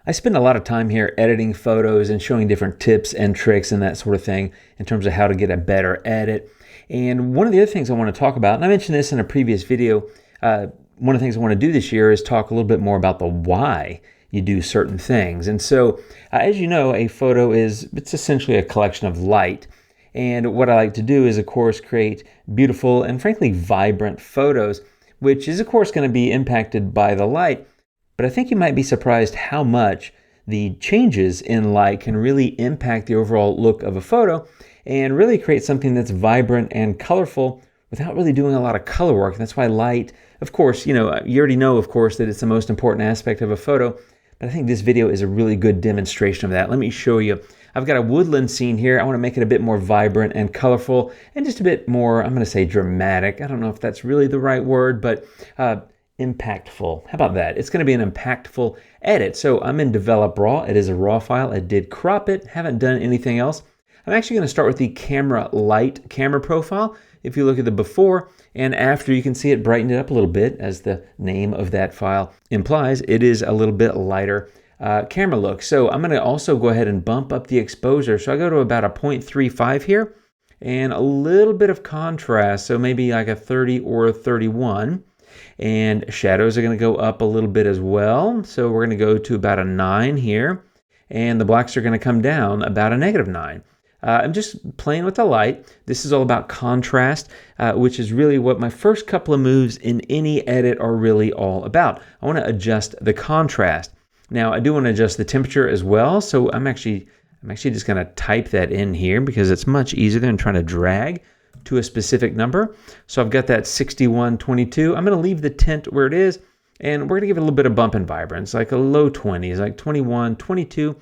I spend a lot of time here editing photos and showing different tips and tricks and that sort of thing in terms of how to get a better edit. And one of the other things I want to talk about, and I mentioned this in a previous video, one of the things I want to do this year is talk a little bit more about the why you do certain things. And so, as you know, a photo it's essentially a collection of light. And what I like to do is, of course, create beautiful and frankly vibrant photos, which is, of course, going to be impacted by the light. But I think you might be surprised how much the changes in light can really impact the overall look of a photo and really create something that's vibrant and colorful without really doing a lot of color work. And that's why light, of course, you already know, of course, that it's the most important aspect of a photo. But I think this video is a really good demonstration of that. Let me show you. I've got a woodland scene here. I want to make it a bit more vibrant and colorful and just a bit more, I'm going to say dramatic. I don't know if that's really the right word, but impactful. How about that? It's going to be an impactful edit. So I'm in Develop Raw. It is a raw file. I did crop it. Haven't done anything else. I'm actually going to start with the camera light camera profile. If you look at the before and after, you can see it brightened it up a little bit, as the name of that file implies. It is a little bit lighter camera look. So I'm going to also go ahead and bump up the exposure. So I go to about a 0.35 here and a little bit of contrast. So maybe like a 30 or a 31. And shadows are going to go up a little bit as well. So we're going to go to about a 9 here. And the blacks are going to come down about a -9. I'm just playing with the light. This is all about contrast, which is really what my first couple of moves in any edit are really all about. I want to adjust the contrast. Now, I do want to adjust the temperature as well. So I'm actually just going to type that in here because it's much easier than trying to drag to a specific number. So I've got that 6122. I'm going to leave the tint where it is, and we're going to give it a little bit of bump in vibrance, like a low 20s, like 21, 22,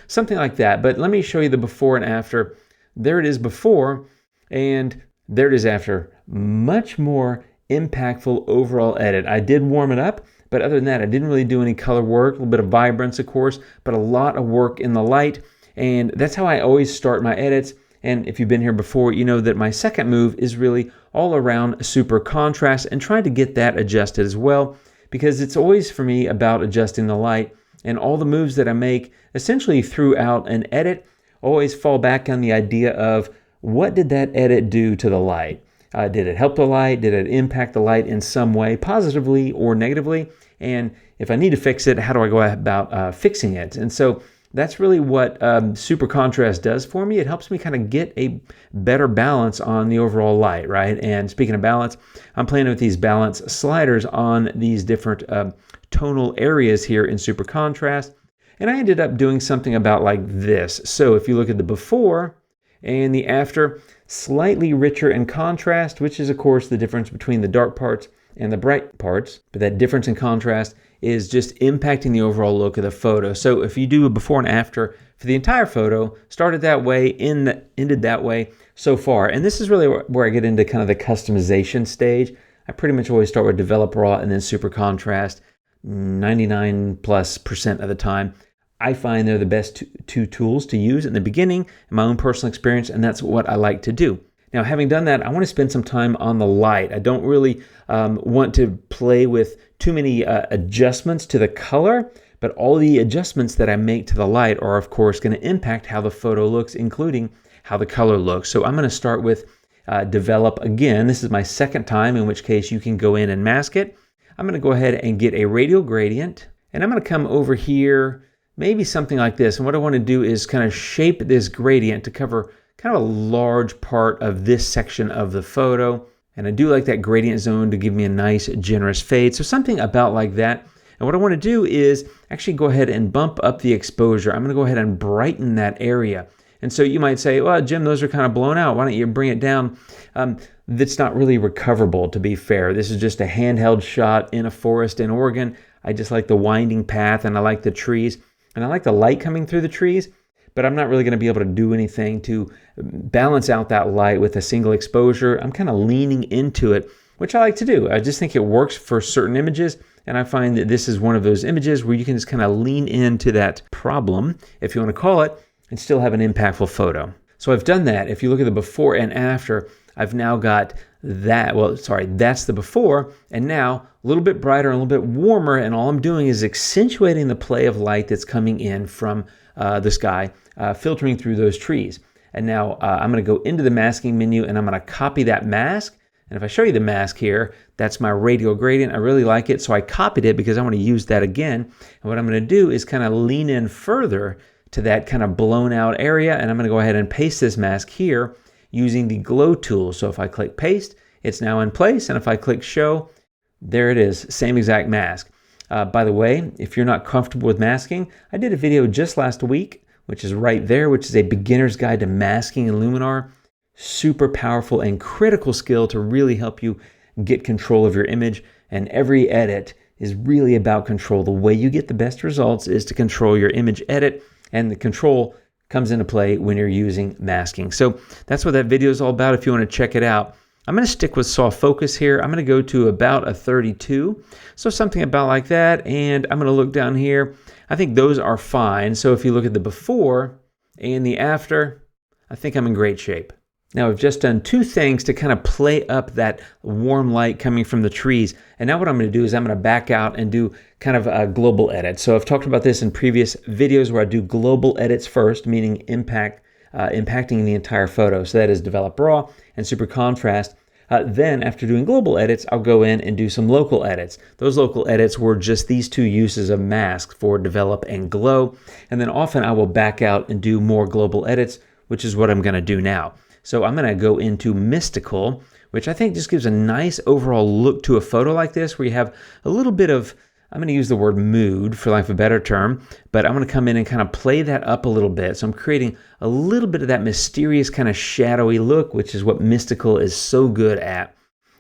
something like that. But let me show you the before and after. There it is before, and there it is after. Much more impactful overall edit. I did warm it up, but other than that, I didn't really do any color work, a little bit of vibrance, of course, but a lot of work in the light. And that's how I always start my edits. And if you've been here before, you know that my second move is really all around super contrast and trying to get that adjusted as well, because it's always for me about adjusting the light. And all the moves that I make essentially throughout an edit always fall back on the idea of what did that edit do to the light? Did it help the light? Did it impact the light in some way, positively or negatively? And if I need to fix it, how do I go about fixing it? And so that's really what super contrast does for me. It helps me kind of get a better balance on the overall light, right? And speaking of balance, I'm playing with these balance sliders on these different tonal areas here in super contrast. And I ended up doing something about like this. So if you look at the before and the after, slightly richer in contrast, which is of course the difference between the dark parts and the bright parts. But that difference in contrast is just impacting the overall look of the photo. So if you do a before and after for the entire photo, started that way, ended that way so far. And this is really where I get into kind of the customization stage. I pretty much always start with Develop Raw and then Super Contrast 99+% of the time. I find they're the best two tools to use in the beginning, in my own personal experience, and that's what I like to do. Now, having done that, I want to spend some time on the light. I don't really want to play with too many adjustments to the color, but all the adjustments that I make to the light are, of course, going to impact how the photo looks, including how the color looks. So I'm going to start with Develop again. This is my second time, in which case you can go in and mask it. I'm going to go ahead and get a radial gradient, and I'm going to come over here, maybe something like this. And what I want to do is kind of shape this gradient to cover kind of a large part of this section of the photo. And I do like that gradient zone to give me a nice generous fade. So something about like that. And what I want to do is actually go ahead and bump up the exposure. I'm going to go ahead and brighten that area. And so you might say, well, Jim, those are kind of blown out. Why don't you bring it down? That's not really recoverable, to be fair. This is just a handheld shot in a forest in Oregon. I just like the winding path, and I like the trees, and I like the light coming through the trees. But I'm not really going to be able to do anything to balance out that light with a single exposure. I'm kind of leaning into it, which I like to do. I just think it works for certain images, and I find that this is one of those images where you can just kind of lean into that problem, if you want to call it, and still have an impactful photo. So I've done that. If you look at the before and after, I've now got that's the before, and now a little bit brighter, a little bit warmer, and all I'm doing is accentuating the play of light that's coming in from the sky, filtering through those trees. And now I'm going to go into the masking menu, and I'm going to copy that mask. And if I show you the mask here, that's my radial gradient. I really like it, so I copied it because I want to use that again. And what I'm going to do is kind of lean in further to that kind of blown out area, and I'm going to go ahead and paste this mask here using the glow tool. So if I click paste, it's now in place, and if I click show, there it is, same exact mask. By the way, if you're not comfortable with masking, I did a video just last week, which is right there, which is a beginner's guide to masking in Luminar. Super powerful and critical skill to really help you get control of your image, and every edit is really about control. The way you get the best results is to control your image edit, and the control comes into play when you're using masking. So that's what that video is all about if you want to check it out. I'm going to stick with soft focus here. I'm going to go to about a 32, so something about like that, and I'm going to look down here. I think those are fine. So if you look at the before and the after, I think I'm in great shape. Now I've just done two things to kind of play up that warm light coming from the trees. And now what I'm going to do is I'm going to back out and do kind of a global edit. So I've talked about this in previous videos where I do global edits first, meaning impacting the entire photo. So that is develop raw and super contrast. Then after doing global edits, I'll go in and do some local edits. Those local edits were just these two uses of mask for develop and glow. And then often I will back out and do more global edits, which is what I'm going to do now. So I'm going to go into mystical, which I think just gives a nice overall look to a photo like this, where you have a little bit of, I'm going to use the word mood for lack of a better term, but I'm going to come in and kind of play that up a little bit. So I'm creating a little bit of that mysterious kind of shadowy look, which is what mystical is so good at.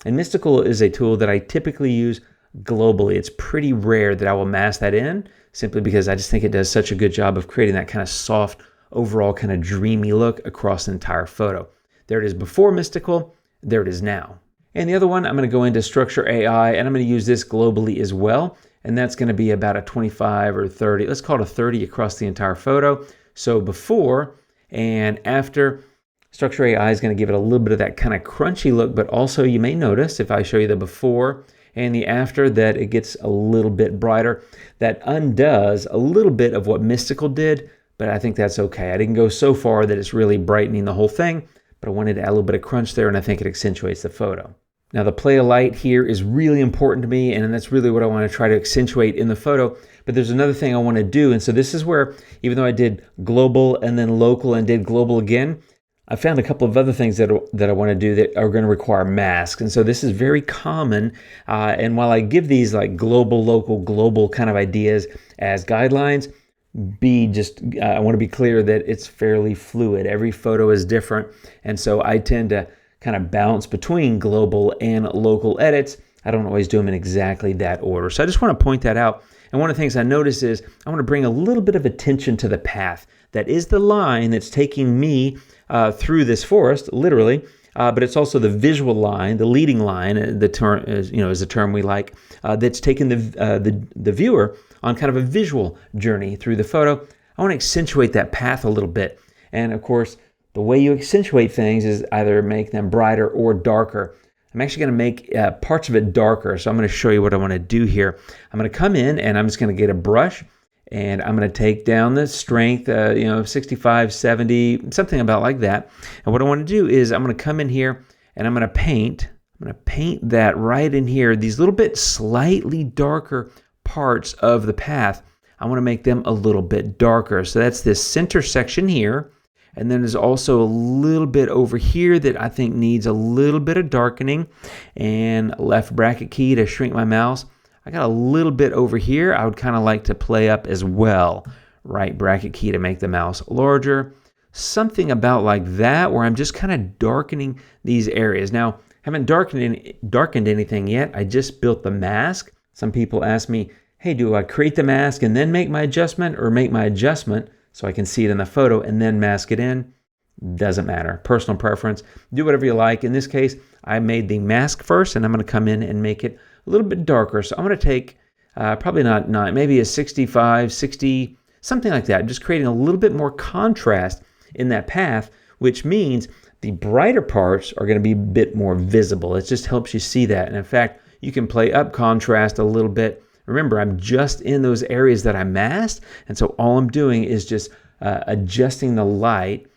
And mystical is a tool that I typically use globally. It's pretty rare that I will mask that in, simply because I just think it does such a good job of creating that kind of soft, overall kind of dreamy look across the entire photo. There it is before mystical, there it is now. And the other one, I'm going to go into structure AI, and I'm going to use this globally as well. And that's going to be about a 25 or 30, let's call it a 30 across the entire photo. So before and after, structure AI is going to give it a little bit of that kind of crunchy look, but also you may notice if I show you the before and the after that it gets a little bit brighter. That undoes a little bit of what mystical did, but I think that's okay. I didn't go so far that it's really brightening the whole thing, but I wanted to add a little bit of crunch there, and I think it accentuates the photo. Now the play of light here is really important to me, and that's really what I want to try to accentuate in the photo. But there's another thing I want to do, and so this is where, even though I did global and then local and did global again, I found a couple of other things that I want to do that are going to require masks. And so this is very common, and while I give these like global, local, global kind of ideas as guidelines, I want to be clear that it's fairly fluid. Every photo is different, and so I tend to kind of bounce between global and local edits. I don't always do them in exactly that order. So I just want to point that out. And one of the things I notice is I want to bring a little bit of attention to the path. That is the line that's taking me through this forest, literally, but it's also the visual line, the leading line, the term is a term we like, that's taking the viewer on kind of a visual journey through the photo. I want to accentuate that path a little bit. And of course, the way you accentuate things is either make them brighter or darker. I'm actually going to make parts of it darker, so I'm going to show you what I want to do here. I'm going to come in and I'm just going to get a brush, and I'm going to take down the strength, 65, 70, something about like that. And what I want to do is I'm going to come in here and I'm going to paint that right in here, these little bit slightly darker parts of the path. I want to make them a little bit darker. So that's this center section here. And then there's also a little bit over here that I think needs a little bit of darkening. And left bracket key to shrink my mouse. I got a little bit over here I would kind of like to play up as well. Right bracket key to make the mouse larger. Something about like that, where I'm just kind of darkening these areas. Now, I haven't darkened anything yet. I just built the mask. Some people ask me, hey, do I create the mask and then make my adjustment, or make my adjustment so I can see it in the photo and then mask it in? Doesn't matter. Personal preference. Do whatever you like. In this case, I made the mask first, and I'm going to come in and make it a little bit darker. So I'm going to take probably not maybe a 65, 60, something like that. Just creating a little bit more contrast in that path, which means The brighter parts are going to be a bit more visible. It just helps you see that. And in fact, you can play up contrast a little bit. Remember, I'm just in those areas that I masked, and so all I'm doing is just adjusting the light,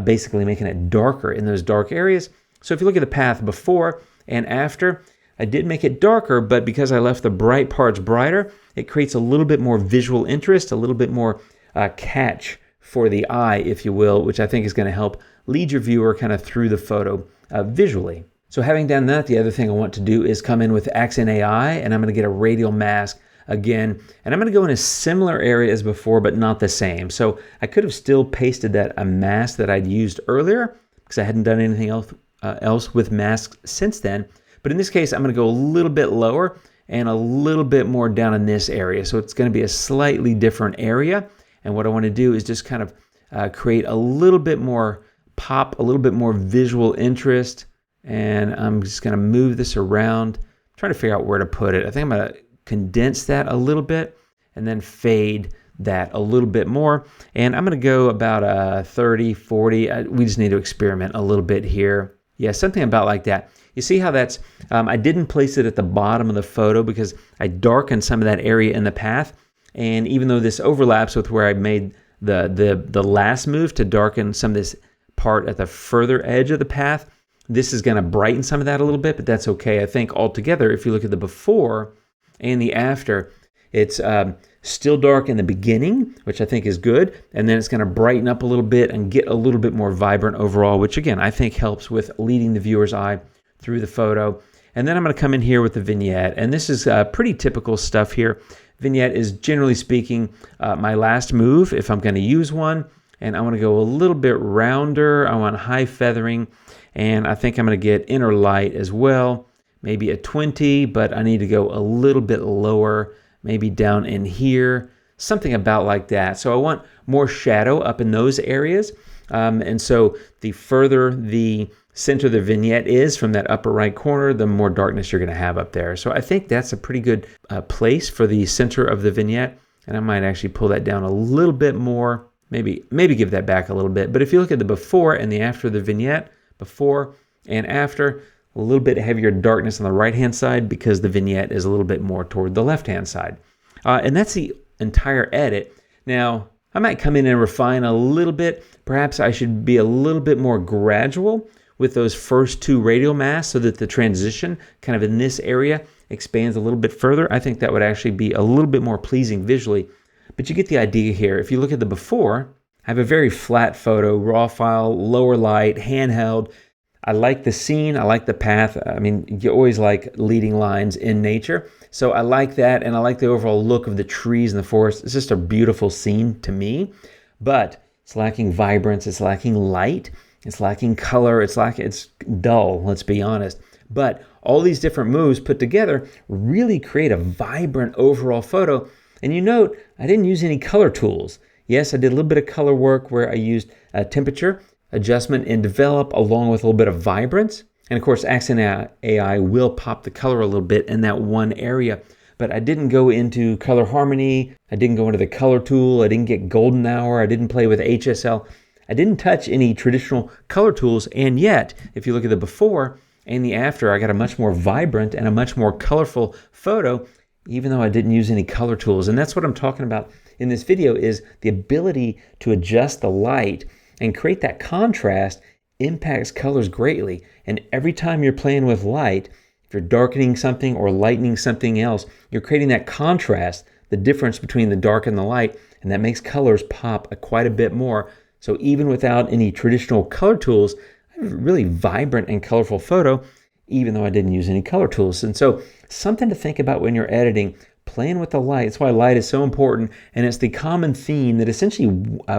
basically making it darker in those dark areas. So if you look at the path before and after, I did make it darker, but because I left the bright parts brighter, it creates a little bit more visual interest, a little bit more catch for the eye, if you will, which I think is going to help lead your viewer kind of through the photo visually. So having done that, the other thing I want to do is come in with Accent AI, and I'm going to get a radial mask again, and I'm going to go in a similar area as before, but not the same. So I could have still pasted that a mask that I'd used earlier because I hadn't done anything else with masks since then. But in this case, I'm going to go a little bit lower and a little bit more down in this area. So it's going to be a slightly different area. And what I want to do is just kind of create a little bit more pop, a little bit more visual interest. And I'm just going to move this around, trying to figure out where to put it. I think I'm going to condense that a little bit and then fade that a little bit more. And I'm going to go about 30, 40. We just need to experiment a little bit here. Yeah, something about like that. You see how that's, I didn't place it at the bottom of the photo because I darkened some of that area in the path. And even though this overlaps with where I made the last move to darken some of this part at the further edge of the path, this is going to brighten some of that a little bit, but that's okay. I think altogether, if you look at the before and the after, it's still dark in the beginning, which I think is good, and then it's going to brighten up a little bit and get a little bit more vibrant overall, which again, I think helps with leading the viewer's eye through the photo. And then I'm going to come in here with the vignette, and this is pretty typical stuff here. Vignette is, generally speaking, my last move if I'm going to use one, and I want to go a little bit rounder. I want high feathering, and I think I'm going to get inner light as well, maybe a 20, but I need to go a little bit lower, maybe down in here, something about like that. So I want more shadow up in those areas, and so the further the center of the vignette is from that upper right corner, the more darkness you're going to have up there. So I think that's a pretty good place for the center of the vignette, and I might actually pull that down a little bit more, maybe give that back a little bit. But if you look at the before and the after the vignette, before and after, a little bit heavier darkness on the right-hand side because the vignette is a little bit more toward the left-hand side. And that's the entire edit. Now, I might come in and refine a little bit. Perhaps I should be a little bit more gradual with those first two radial masks so that the transition kind of in this area expands a little bit further. I think that would actually be a little bit more pleasing visually. But you get the idea here. If you look at the before, I have a very flat photo, raw file, lower light, handheld. I like the scene, I like the path. I mean, you always like leading lines in nature. So I like that, and I like the overall look of the trees and the forest. It's just a beautiful scene to me, but it's lacking vibrance, it's lacking light, it's lacking color, it's dull, let's be honest. But all these different moves put together really create a vibrant overall photo. And you note, I didn't use any color tools. Yes, I did a little bit of color work where I used temperature, adjustment, and develop along with a little bit of vibrance. And of course, Accent AI will pop the color a little bit in that one area. But I didn't go into color harmony. I didn't go into the color tool. I didn't get golden hour. I didn't play with HSL. I didn't touch any traditional color tools. And yet, if you look at the before and the after, I got a much more vibrant and a much more colorful photo, even though I didn't use any color tools. And that's what I'm talking about in this video, is the ability to adjust the light and create that contrast impacts colors greatly. And every time you're playing with light, if you're darkening something or lightening something else, you're creating that contrast, the difference between the dark and the light, and that makes colors pop quite a bit more. So even without any traditional color tools, I have a really vibrant and colorful photo, even though I didn't use any color tools. And so something to think about when you're editing, playing with the light. That's why light is so important, and it's the common theme that essentially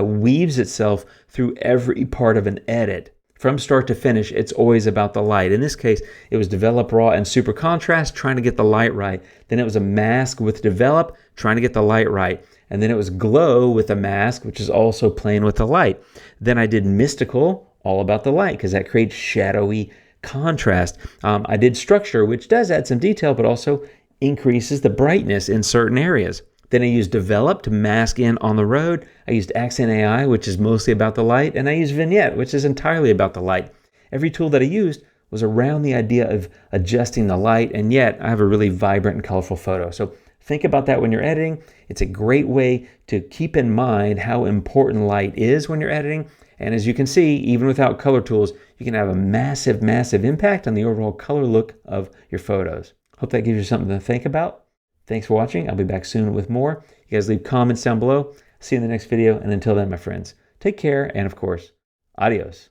weaves itself through every part of an edit. From start to finish, it's always about the light. In this case, it was develop, raw, and super contrast, trying to get the light right. Then it was a mask with develop, trying to get the light right. And then it was glow with a mask, which is also playing with the light. Then I did mystical, all about the light, because that creates shadowy contrast. I did structure, which does add some detail, but also increases the brightness in certain areas. Then I used develop to mask in on the road. I used Accent AI, which is mostly about the light, and I used Vignette, which is entirely about the light. Every tool that I used was around the idea of adjusting the light, and yet I have a really vibrant and colorful photo. So think about that when you're editing. It's a great way to keep in mind how important light is when you're editing. And as you can see, even without color tools, you can have a massive, massive impact on the overall color look of your photos. Hope that gives you something to think about. Thanks for watching. I'll be back soon with more. You guys leave comments down below. See you in the next video. And until then, my friends, take care. And of course, adios.